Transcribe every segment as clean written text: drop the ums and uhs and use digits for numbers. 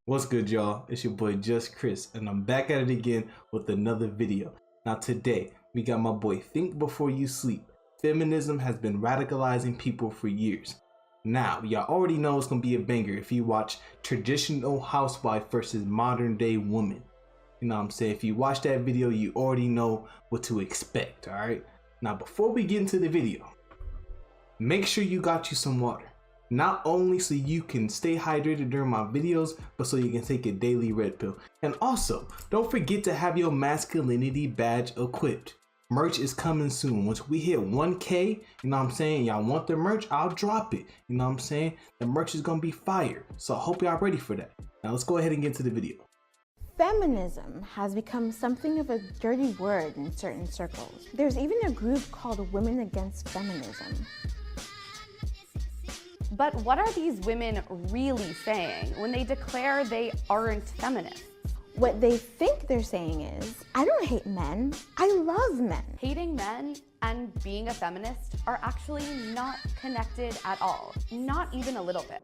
What's good, y'all? It's your boy Just Chris, and I'm back at it again with another video. Now today, we got my boy Think Before You Sleep. Feminism has been radicalizing people for years. Now, y'all already know it's gonna be a banger if you watch traditional housewife versus modern day woman. You know what I'm saying? If you watch that video, you already know what to expect, alright? Now, before we get into the video, make sure you got you some water. Not only so you can stay hydrated during my videos, but so you can take a daily red pill. And also, don't forget to have your masculinity badge equipped. Merch is coming soon. Once we hit 1K, you know what I'm saying? Y'all want the merch? I'll drop it. You know what I'm saying? The merch is gonna be fire. So I hope y'all ready for that. Now let's go ahead and get into the video. Feminism has become something of a dirty word in certain circles. There's even a group called Women Against Feminism. But what are these women really saying when they declare they aren't feminists? What they think they're saying is, I don't hate men, I love men. Hating men and being a feminist are actually not connected at all. Not even a little bit.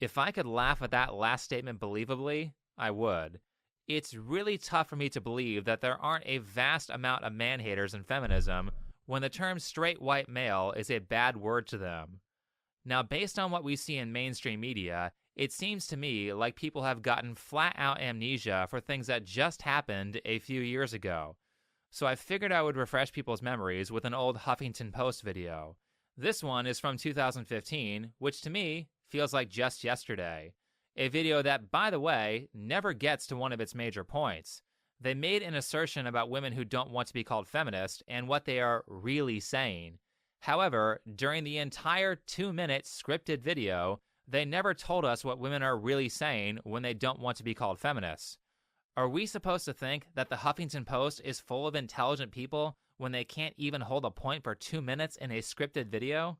If I could laugh at that last statement believably, I would. It's really tough for me to believe that there aren't a vast amount of man-haters in feminism when the term straight white male is a bad word to them. Now, based on what we see in mainstream media, it seems to me like people have gotten flat-out amnesia for things that just happened a few years ago. So I figured I would refresh people's memories with an old Huffington Post video. This one is from 2015, which to me feels like just yesterday. A video that, by the way, never gets to one of its major points. They made an assertion about women who don't want to be called feminist and what they are really saying. However, during the entire 2-minute scripted video, they never told us what women are really saying when they don't want to be called feminists. Are we supposed to think that the Huffington Post is full of intelligent people when they can't even hold a point for 2 minutes in a scripted video?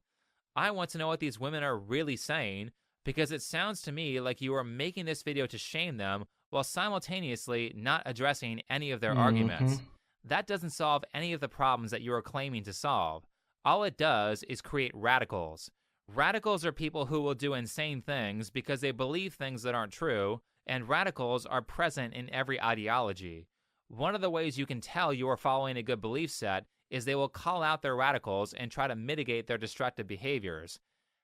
I want to know what these women are really saying, because it sounds to me like you are making this video to shame them while simultaneously not addressing any of their arguments. That doesn't solve any of the problems that you are claiming to solve. All it does is create radicals. Radicals are people who will do insane things because they believe things that aren't true, and radicals are present in every ideology. One of the ways you can tell you are following a good belief set is they will call out their radicals and try to mitigate their destructive behaviors.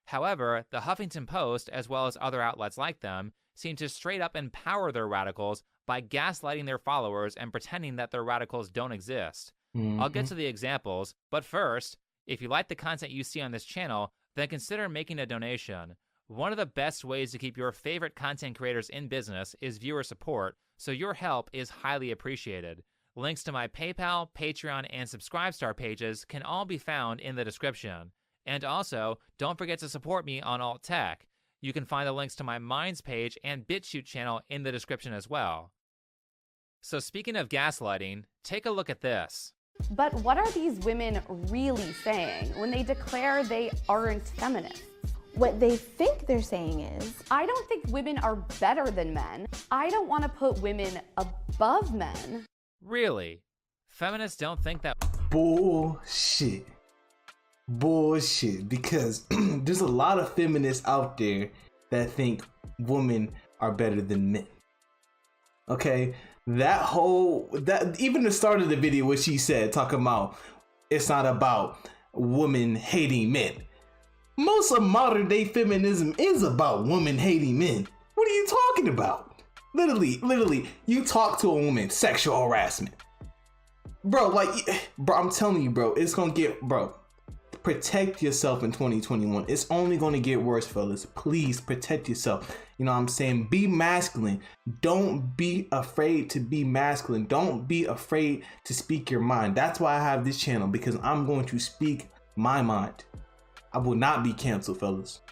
However, the Huffington Post, as well as other outlets like them, seem to straight up empower their radicals by gaslighting their followers and pretending that their radicals don't exist. I'll get to the examples, but first, if you like the content you see on this channel, then consider making a donation. One of the best ways to keep your favorite content creators in business is viewer support, so your help is highly appreciated. Links to my PayPal, Patreon, and Subscribestar pages can all be found in the description. And also, don't forget to support me on Alt Tech. You can find the links to my Minds page and BitChute channel in the description as well. So speaking of gaslighting, take a look at this. But what are these women really saying when they declare they aren't feminists? What they think they're saying is, I don't think women are better than men. I don't want to put women above men. Really? Feminists don't think that? Bullshit. Bullshit. Because there's a lot of feminists out there that think women are better than men. Okay? Even the start of the video, what she said, talking about it's not about women hating men. Most of modern day feminism is about women hating men. What are you talking about? Literally, you talk to a woman, sexual harassment. Bro, I'm telling you, bro, it's gonna get, protect yourself in 2021. It's only gonna get worse, fellas. Please protect yourself. You know what I'm saying? Be masculine. Don't be afraid to be masculine. Don't be afraid to speak your mind. That's why I have this channel, because I'm going to speak my mind. I will not be canceled, fellas.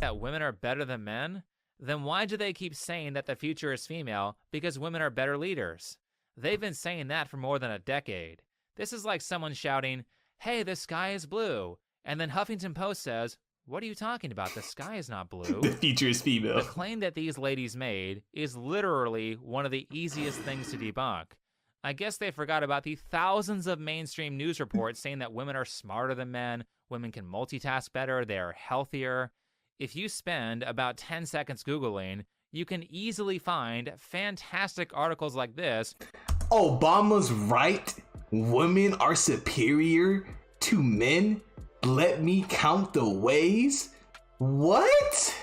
That women are better than men? Then why do they keep saying that the future is female because women are better leaders? They've been saying that for more than a decade. This is like someone shouting, hey, the sky is blue. And then Huffington Post says, what are you talking about? The sky is not blue. The future is female. The claim that these ladies made is literally one of the easiest things to debunk. I guess they forgot about the thousands of mainstream news reports saying that women are smarter than men, women can multitask better, they are healthier. If you spend about 10 seconds Googling, you can easily find fantastic articles like this. Obama's right. Women are superior to men. Let me count the ways. What?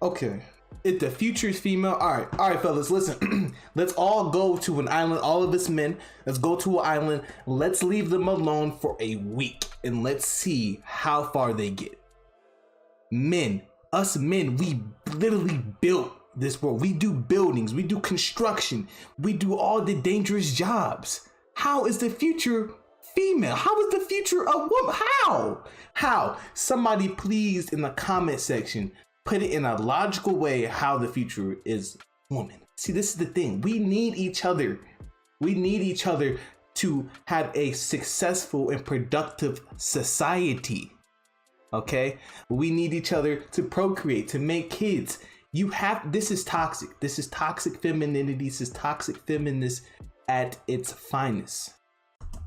Okay. If the future is female, all right, fellas, listen. Let's all go to an island, all of us men. Let's go to an island. Let's leave them alone for a week and let's see how far they get. Men, us men, we literally built this world. We do buildings, we do construction, we do all the dangerous jobs. How is the future female? How is the future a woman? How? Somebody please in the comment section put it in a logical way how the future is woman. See, this is the thing. We need each other. We need each other to have a successful and productive society. Okay? We need each other to procreate, to make kids. This is toxic. This is toxic femininity. This is toxic feminist at its finest.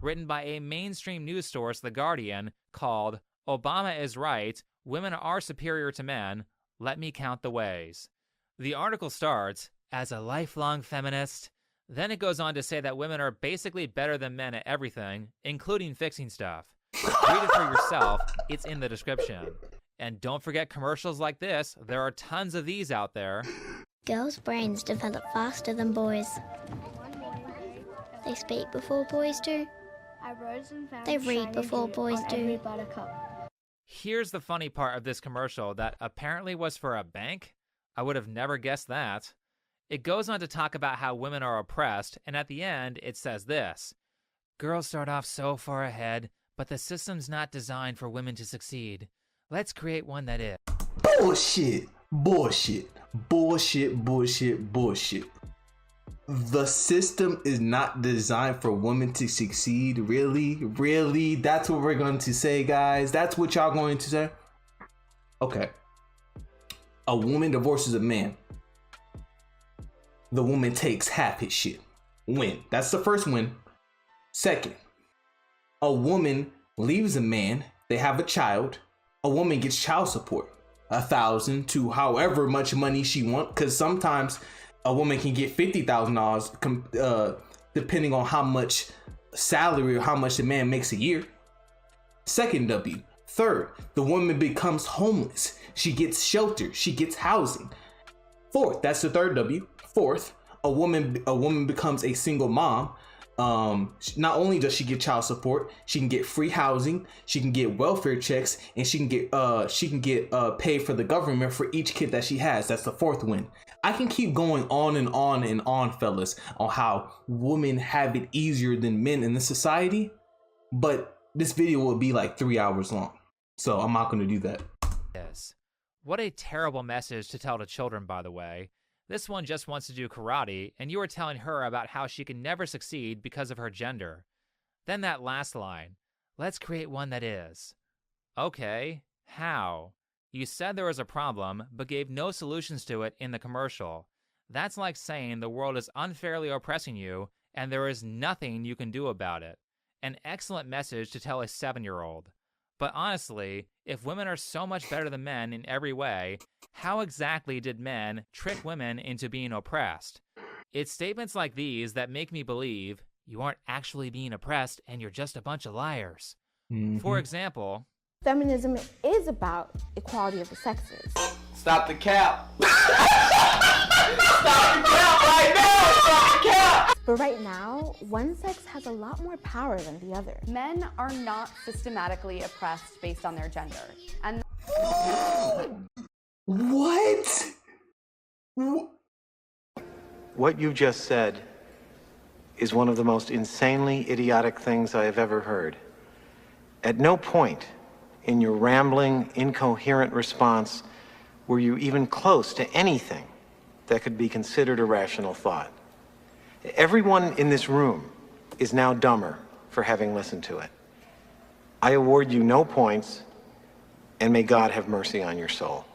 Written by a mainstream news source, The Guardian, called Obama is Right, Women Are Superior to Men, Let Me Count the Ways. The article starts, as a lifelong feminist, then it goes on to say that women are basically better than men at everything, including fixing stuff. Read it for yourself, it's in the description. And don't forget commercials like this, there are tons of these out there. Girls' brains develop faster than boys. They speak before boys do. They read before boys do. Here's the funny part of this commercial that apparently was for a bank. I would have never guessed that. It goes on to talk about how women are oppressed, and at the end, it says this. Girls start off so far ahead, but the system's not designed for women to succeed. Let's create one that is. Bullshit. The system is not designed for women to succeed. Really? That's what we're going to say, guys? That's what y'all going to say? Okay. A woman divorces a man. The woman takes half his shit. Win. That's the first win. Second, a woman leaves a man. They have a child. A woman gets child support. $1,000 to however much money she wants. Because sometimes a woman can get $50,000 depending on how much salary or how much the man makes a year. Second W. Third, the woman becomes homeless. She gets shelter. She gets housing. Fourth, that's the third W. Fourth, a woman becomes a single mom. Not only does she get child support, she can get free housing, she can get welfare checks, and she can get paid for the government for each kid that she has. That's the fourth win. I can keep going on and on and on, fellas, on how women have it easier than men in this society, but this video will be like 3 hours long, so I'm not going to do that. Yes. What a terrible message to tell to children, by the way. This one just wants to do karate, and you are telling her about how she can never succeed because of her gender. Then that last line, let's create one that is. Okay, how? You said there was a problem, but gave no solutions to it in the commercial. That's like saying the world is unfairly oppressing you, and there is nothing you can do about it. An excellent message to tell a 7-year-old. But honestly, if women are so much better than men in every way, how exactly did men trick women into being oppressed? It's statements like these that make me believe you aren't actually being oppressed and you're just a bunch of liars. Mm-hmm. For example, feminism is about equality of the sexes. Stop the cap. Stop the cap right now. Stop the cap. But right now, one sex has a lot more power than the other. Men are not systematically oppressed based on their gender. And What? What you just said is one of the most insanely idiotic things I have ever heard. At no point in your rambling, incoherent response were you even close to anything that could be considered a rational thought. Everyone in this room is now dumber for having listened to it. I award you no points, and may God have mercy on your soul.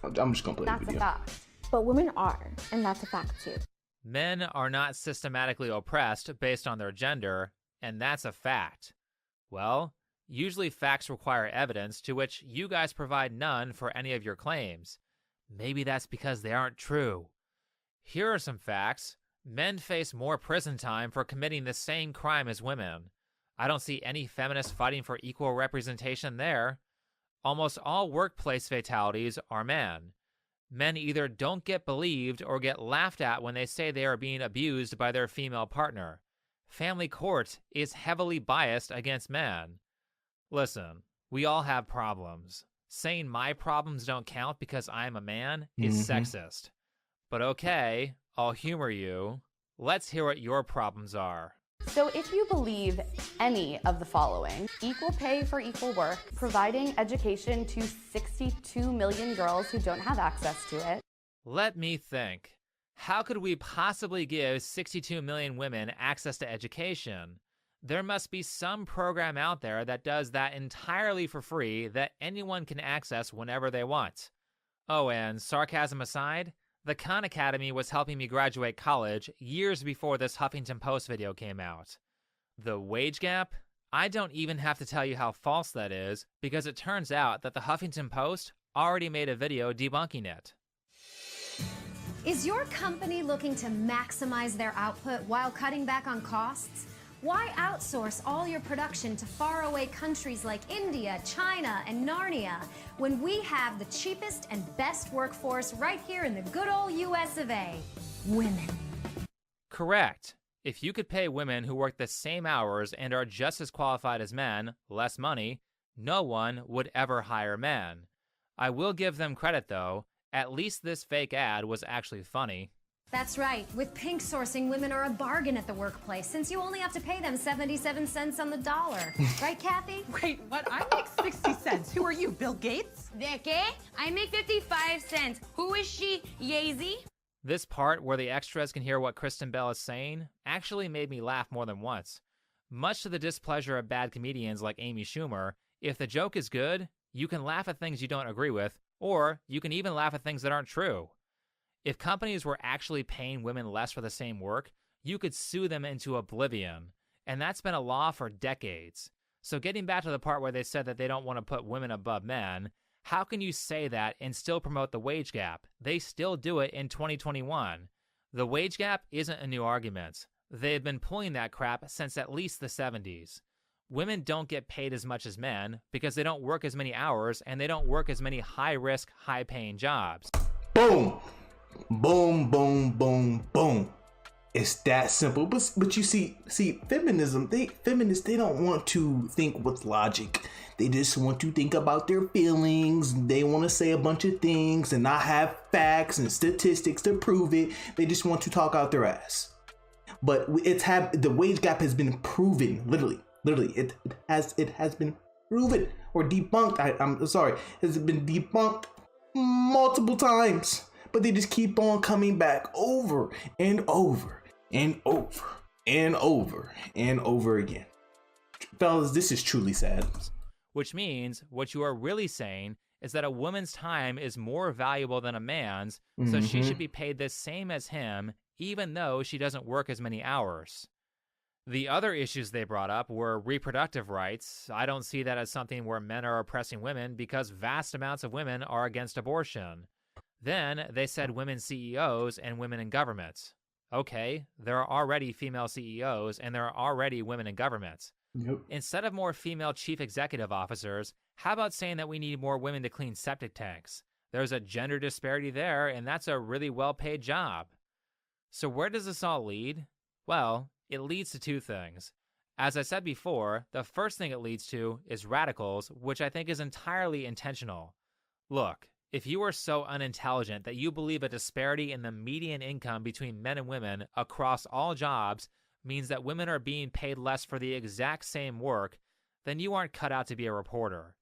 I'm just gonna play the video. that's a fact. But women are, and that's a fact too. Men are not systematically oppressed based on their gender, and that's a fact. Well, usually facts require evidence, to which you guys provide none for any of your claims. Maybe that's because they aren't true. Here are some facts. Men face more prison time for committing the same crime as women. I don't see any feminists fighting for equal representation there. Almost all workplace fatalities are men. Men either don't get believed or get laughed at when they say they are being abused by their female partner. Family court is heavily biased against men. Listen, we all have problems. Saying my problems don't count because I'm a man is sexist. But okay, I'll humor you. Let's hear what your problems are. So if you believe any of the following, equal pay for equal work, providing education to 62 million girls who don't have access to it. Let me think. How could we possibly give 62 million women access to education? There must be some program out there that does that entirely for free that anyone can access whenever they want. Oh, and sarcasm aside, the Khan Academy was helping me graduate college years before this Huffington Post video came out. The wage gap? I don't even have to tell you how false that is, because it turns out that the Huffington Post already made a video debunking it. Is your company looking to maximize their output while cutting back on costs? Why outsource all your production to faraway countries like India, China, and Narnia when we have the cheapest and best workforce right here in the good old US of A? Women. Correct. If you could pay women who work the same hours and are just as qualified as men less money, no one would ever hire men. I will give them credit though. At least this fake ad was actually funny. That's right. With pink sourcing, women are a bargain at the workplace since you only have to pay them 77 cents on the dollar. Right, Kathy? Wait, what? I make 60 cents. Who are you, Bill Gates? ¿De qué? I make 55 cents. Who is she, Yeezy? This part where the extras can hear what Kristen Bell is saying actually made me laugh more than once. Much to the displeasure of bad comedians like Amy Schumer, if the joke is good, you can laugh at things you don't agree with, or you can even laugh at things that aren't true. If companies were actually paying women less for the same work, you could sue them into oblivion. And that's been a law for decades. So getting back to the part where they said that they don't want to put women above men, how can you say that and still promote the wage gap? They still do it in 2021. The wage gap isn't a new argument. They've been pulling that crap since at least the 70s. Women don't get paid as much as men because they don't work as many hours and they don't work as many high-risk, high-paying jobs. Boom! Boom, boom, boom, boom. It's that simple. But you see, feminism, feminists, they don't want to think with logic. They just want to think about their feelings. They want to say a bunch of things and not have facts and statistics to prove it. They just want to talk out their ass. But the wage gap has been proven, literally, it has been proven or debunked. I'm sorry, has been debunked multiple times. But they just keep on coming back over and over and over and over and over again. Fellas, this is truly sad. Which means what you are really saying is that a woman's time is more valuable than a man's, so she should be paid the same as him, even though she doesn't work as many hours. The other issues they brought up were reproductive rights. I don't see that as something where men are oppressing women because vast amounts of women are against abortion. Then they said women CEOs and women in government. Okay, there are already female CEOs and there are already women in government. Yep. Instead of more female chief executive officers, how about saying that we need more women to clean septic tanks? There's a gender disparity there, and that's a really well-paid job. So where does this all lead? Well, it leads to two things. As I said before, the first thing it leads to is radicals, which I think is entirely intentional. Look, if you are so unintelligent that you believe a disparity in the median income between men and women across all jobs means that women are being paid less for the exact same work, then you aren't cut out to be a reporter.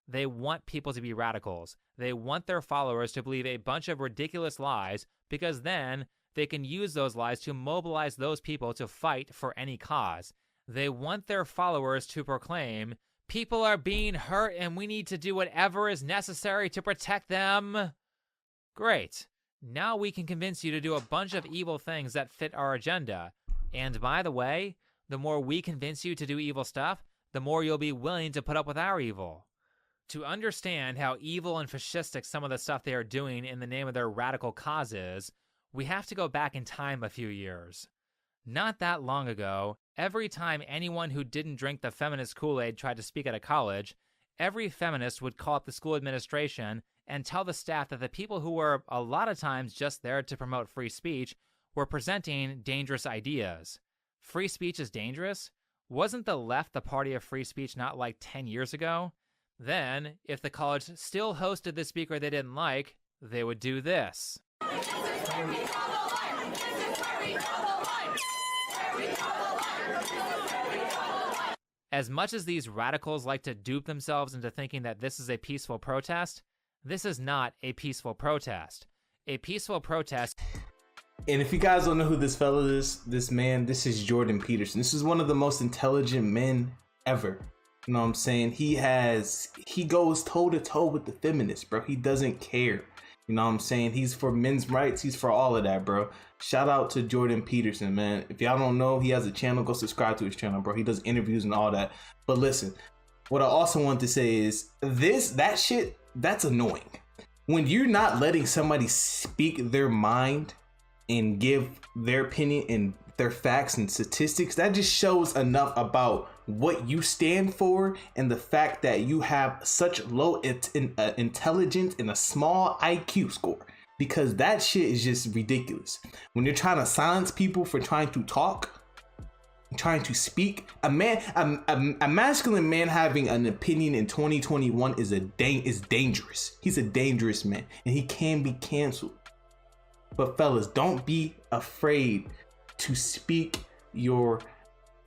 They want people to be radicals. They want their followers to believe a bunch of ridiculous lies because then they can use those lies to mobilize those people to fight for any cause. They want their followers to proclaim, people are being hurt and we need to do whatever is necessary to protect them. Great. Now we can convince you to do a bunch of evil things that fit our agenda. And by the way, the more we convince you to do evil stuff, the more you'll be willing to put up with our evil. To understand how evil and fascistic some of the stuff they are doing in the name of their radical causes, we have to go back in time a few years. Not that long ago, every time anyone who didn't drink the feminist Kool-Aid tried to speak at a college, every feminist would call up the school administration and tell the staff that the people who were a lot of times just there to promote free speech were presenting dangerous ideas. Free speech is dangerous? Wasn't the left the party of free speech not like 10 years ago? Then, if the college still hosted the speaker they didn't like, they would do this. As much as these radicals like to dupe themselves into thinking that this is a peaceful protest, this is not a peaceful protest. A peaceful protest... And if you guys don't know who this fella is, this is Jordan Peterson. This is one of the most intelligent men ever. You know what I'm saying? He goes toe to toe with the feminists, bro. He doesn't care. You know what I'm saying? He's for men's rights. He's for all of that, bro. Shout out to Jordan Peterson, man. If y'all don't know, he has a channel. Go subscribe to his channel, bro. He does interviews and all that. But listen, what I also want to say is that shit, that's annoying. When you're not letting somebody speak their mind and give their opinion and their facts and statistics, that just shows enough about what you stand for and the fact that you have such low intelligence and a small IQ score, because that shit is just ridiculous. When you're trying to silence people for trying to talk, trying to speak, a masculine man having an opinion in 2021 is dangerous. He's a dangerous man and he can be canceled. But fellas, don't be afraid to speak your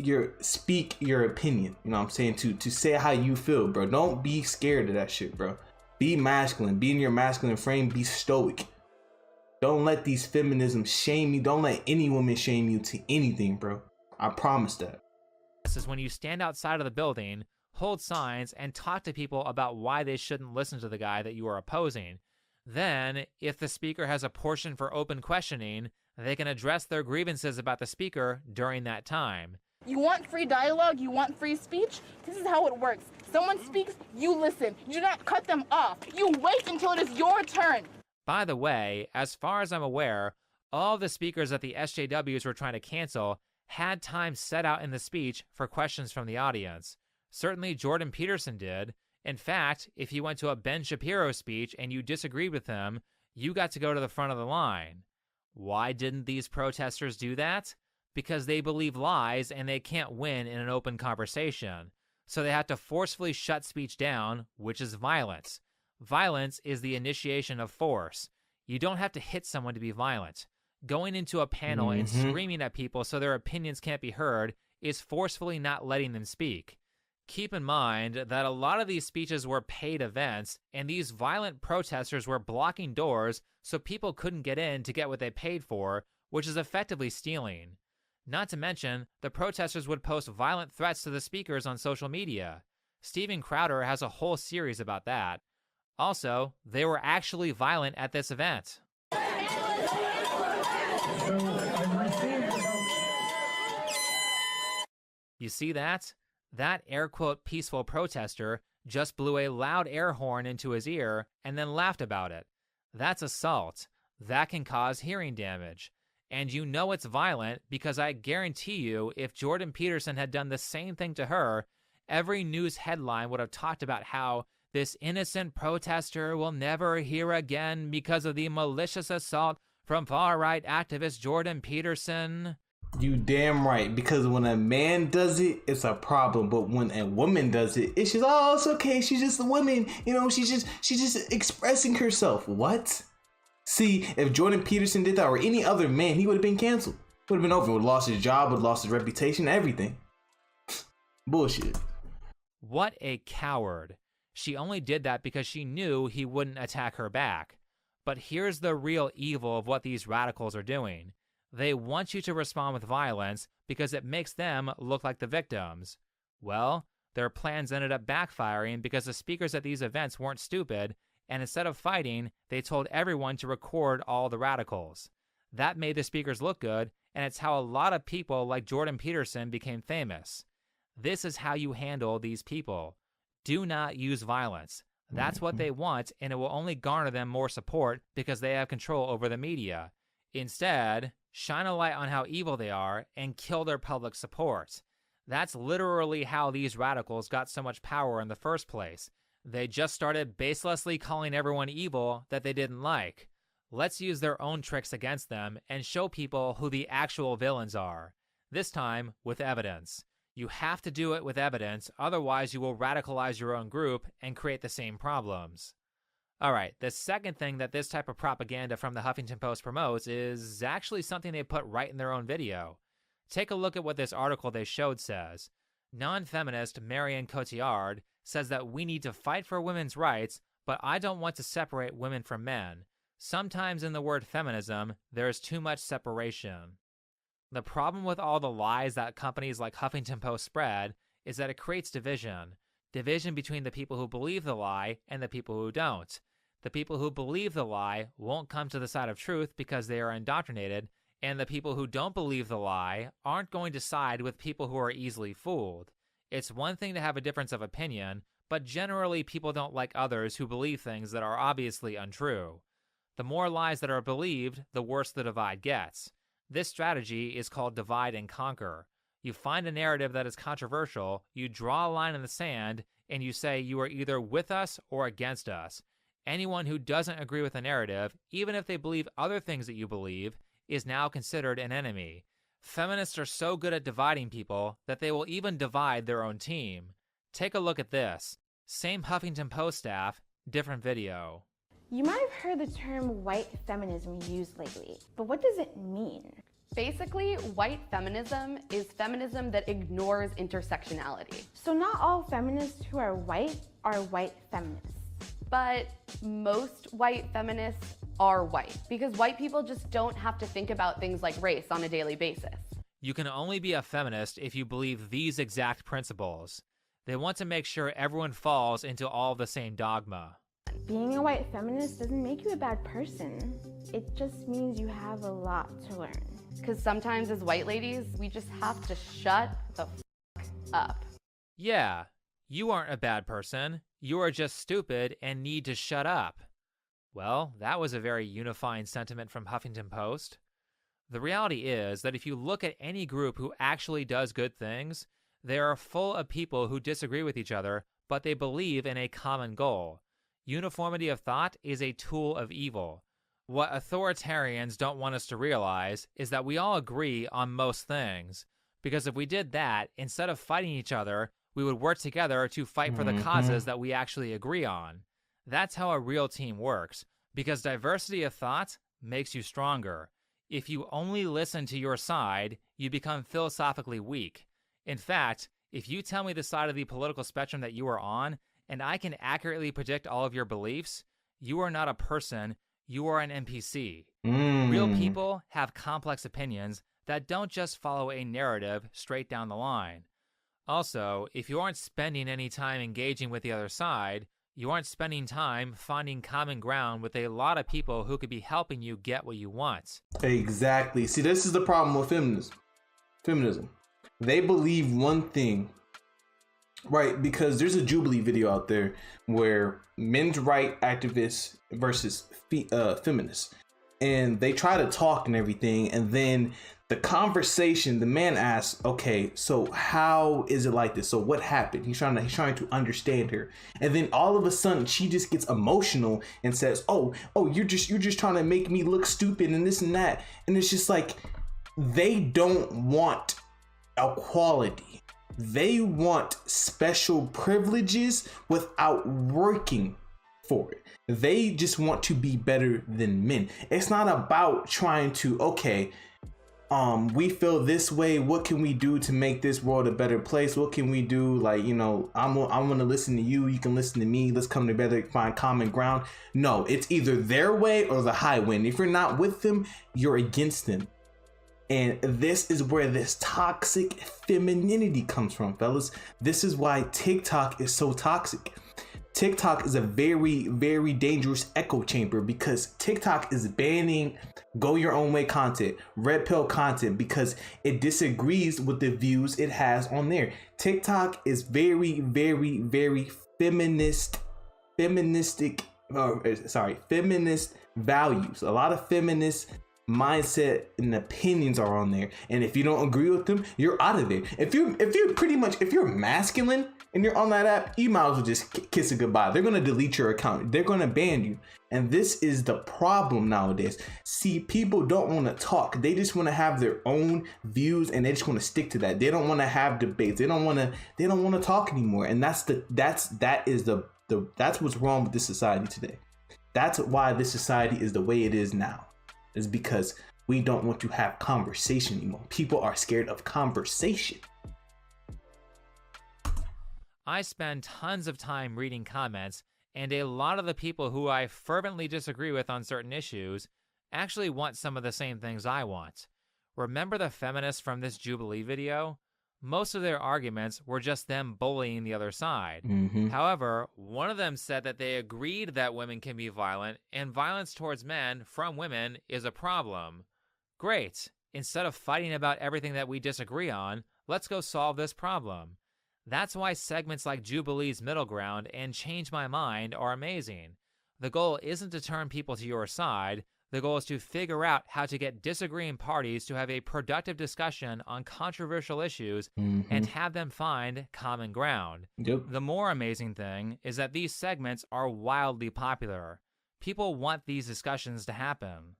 opinion. You know what I'm saying? To say how you feel, bro. Don't be scared of that shit, bro. Be masculine. Be in your masculine frame. Be stoic. Don't let these feminisms shame you. Don't let any woman shame you to anything, bro. I promise that. This is when you stand outside of the building, hold signs, and talk to people about why they shouldn't listen to the guy that you are opposing. Then, if the speaker has a portion for open questioning, they can address their grievances about the speaker during that time. You want free dialogue? You want free speech? This is how it works. Someone speaks, you listen. You do not cut them off. You wait until it is your turn. By the way, as far as I'm aware, all the speakers that the SJWs were trying to cancel had time set out in the speech for questions from the audience. Certainly Jordan Peterson did. In fact, if you went to a Ben Shapiro speech and you disagreed with him, you got to go to the front of the line. Why didn't these protesters do that? Because they believe lies and they can't win in an open conversation. So they have to forcefully shut speech down, which is violence. Violence is the initiation of force. You don't have to hit someone to be violent. Going into a panel and screaming at people so their opinions can't be heard is forcefully not letting them speak. Keep in mind that a lot of these speeches were paid events, and these violent protesters were blocking doors so people couldn't get in to get what they paid for, which is effectively stealing. Not to mention, the protesters would post violent threats to the speakers on social media. Steven Crowder has a whole series about that. Also, they were actually violent at this event. You see that? That air quote peaceful protester just blew a loud air horn into his ear and then laughed about it. That's assault. That can cause hearing damage. And you know it's violent because I guarantee you if Jordan Peterson had done the same thing to her, every news headline would have talked about how this innocent protester will never hear again because of the malicious assault from far-right activist Jordan Peterson. You damn right, because when a man does it, it's a problem. But when a woman does it, it's just, oh, it's okay. She's just a woman. You know, she's just expressing herself. What? See, if Jordan Peterson did that or any other man, he would have been canceled. Would have been over. Would have lost his job, would have lost his reputation, everything. Bullshit. What a coward. She only did that because she knew he wouldn't attack her back. But here's the real evil of what these radicals are doing. They want you to respond with violence because it makes them look like the victims. Well, their plans ended up backfiring because the speakers at these events weren't stupid and instead of fighting, they told everyone to record all the radicals. That made the speakers look good, and it's how a lot of people like Jordan Peterson became famous. This is how you handle these people. Do not use violence. That's what they want, and it will only garner them more support because they have control over the media. Instead, shine a light on how evil they are and kill their public support. That's literally how these radicals got so much power in the first place. They just started baselessly calling everyone evil that they didn't like. Let's use their own tricks against them and show people who the actual villains are. This time, with evidence. You have to do it with evidence, otherwise you will radicalize your own group and create the same problems. Alright, the second thing that this type of propaganda from the Huffington Post promotes is actually something they put right in their own video. Take a look at what this article they showed says. Non-feminist Marion Cotillard says that we need to fight for women's rights, but I don't want to separate women from men. Sometimes in the word feminism, there is too much separation. The problem with all the lies that companies like Huffington Post spread is that it creates division. Division between the people who believe the lie and the people who don't. The people who believe the lie won't come to the side of truth because they are indoctrinated, and the people who don't believe the lie aren't going to side with people who are easily fooled. It's one thing to have a difference of opinion, but generally people don't like others who believe things that are obviously untrue. The more lies that are believed, the worse the divide gets. This strategy is called divide and conquer. You find a narrative that is controversial, you draw a line in the sand, and you say you are either with us or against us. Anyone who doesn't agree with the narrative, even if they believe other things that you believe, is now considered an enemy. Feminists are so good at dividing people that they will even divide their own team. Take a look at this. Same Huffington Post staff, different video. You might have heard the term white feminism used lately, but what does it mean? Basically, white feminism is feminism that ignores intersectionality. So not all feminists who are white feminists. But most white feminists are white, because white people just don't have to think about things like race on a daily basis. You can only be a feminist if you believe these exact principles. They want to make sure everyone falls into all the same dogma. Being a white feminist doesn't make you a bad person. It just means you have a lot to learn. Because sometimes as white ladies, we just have to shut the f up. Yeah, you aren't a bad person. You are just stupid and need to shut up. Well, that was a very unifying sentiment from Huffington Post. The reality is that if you look at any group who actually does good things, they are full of people who disagree with each other, but they believe in a common goal. Uniformity of thought is a tool of evil. What authoritarians don't want us to realize is that we all agree on most things. Because if we did that, instead of fighting each other, we would work together to fight for the causes that we actually agree on. That's how a real team works, because diversity of thought makes you stronger. If you only listen to your side, you become philosophically weak. In fact, if you tell me the side of the political spectrum that you are on, and I can accurately predict all of your beliefs, you are not a person, you are an NPC. Real people have complex opinions that don't just follow a narrative straight down the line. Also, if you aren't spending any time engaging with the other side, you aren't spending time finding common ground with a lot of people who could be helping you get what you want. Exactly. See, this is the problem with feminism. They believe one thing, right? Because there's a Jubilee video out there where men's right activists versus feminists, and they try to talk and everything, and then the conversation, the man asks, okay, so how is it like this? So what happened? He's trying to understand her. And then all of a sudden she just gets emotional and says, oh, you're just trying to make me look stupid and this and that. And it's just like, they don't want equality. They want special privileges without working for it. They just want to be better than men. It's not about trying to, okay, we feel this way, what can we do to make this world a better place? What can we do? Like, you know, I'm gonna listen to you, you can listen to me, let's come together, find common ground. No, it's either their way or the highway. And if you're not with them, you're against them. And this is where this toxic femininity comes from, fellas. This is why TikTok is so toxic. TikTok is a very, very dangerous echo chamber because TikTok is banning go your own way content, red pill content, because it disagrees with the views it has on there. TikTok is very, very, very feminist values. A lot of feminist mindset and opinions are on there, and if you don't agree with them, you're out of there. If you're masculine and you're on that app, you might as well just kiss it goodbye. They're gonna delete your account. They're gonna ban you, and this is the problem nowadays. See, people don't want to talk. They just want to have their own views, and they just want to stick to that. They don't want to have debates. They don't want to talk anymore. And that's what's wrong with this society today. That's why this society is the way it is now. Is because we don't want to have conversation anymore. People are scared of conversation. I spend tons of time reading comments, and a lot of the people who I fervently disagree with on certain issues actually want some of the same things I want. Remember the feminists from this Jubilee video? Most of their arguments were just them bullying the other side. However, one of them said that they agreed that women can be violent, and violence towards men from women is a problem. Great. Instead of fighting about everything that we disagree on, let's go solve this problem. That's why segments like Jubilee's Middle Ground and Change My Mind are amazing. The goal isn't to turn people to your side. The goal is to figure out how to get disagreeing parties to have a productive discussion on controversial issues and have them find common ground. The more amazing thing is that these segments are wildly popular. People want these discussions to happen.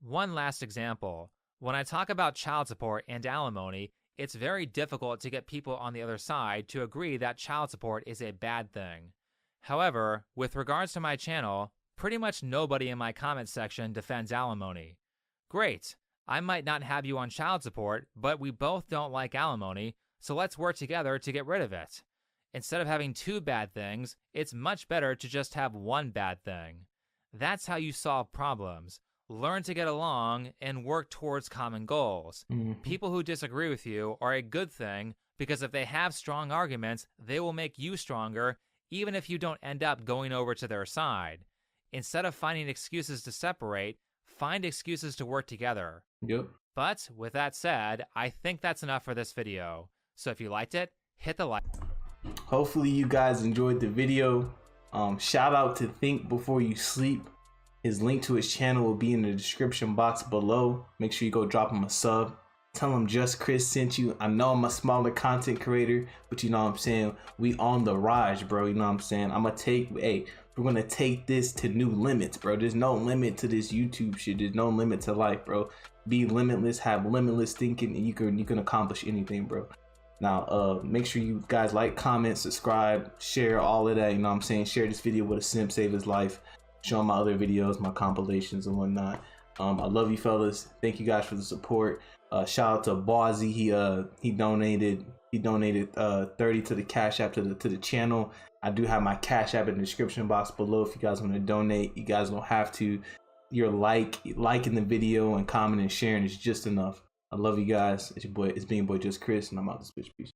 One last example. When I talk about child support and alimony, it's very difficult to get people on the other side to agree that child support is a bad thing. However, with regards to my channel, pretty much nobody in my comment section defends alimony. Great. I might not have you on child support, but we both don't like alimony, so let's work together to get rid of it. Instead of having two bad things, it's much better to just have one bad thing. That's how you solve problems. Learn to get along and work towards common goals. People who disagree with you are a good thing because if they have strong arguments, they will make you stronger, even if you don't end up going over to their side. Instead of finding excuses to separate, find excuses to work together. But with that said, I think that's enough for this video. So if you liked it, hit the like. Hopefully you guys enjoyed the video. Shout out to Think Before You Sleep. His link to his channel will be in the description box below. Make sure you go drop him a sub. Tell him Just Chris sent you. I know I'm a smaller content creator, but you know what I'm saying? We on the rise, bro. You know what I'm saying? We're gonna take this to new limits, bro. There's no limit to this YouTube shit. There's no limit to life, bro. Be limitless, have limitless thinking, and you can accomplish anything, bro. Now, make sure you guys like, comment, subscribe, share all of that. You know what I'm saying? Share this video with a simp, save his life. Show my other videos, my compilations and whatnot. I love you fellas. Thank you guys for the support. Shout out to Bawsy. He donated 30 to the Cash App to the channel. I do have my Cash App in the description box below if you guys want to donate. You guys don't have to. Your liking the video and commenting and sharing is just enough. I love you guys. It's been your boy Just Chris, and I'm out this bitch. Peace.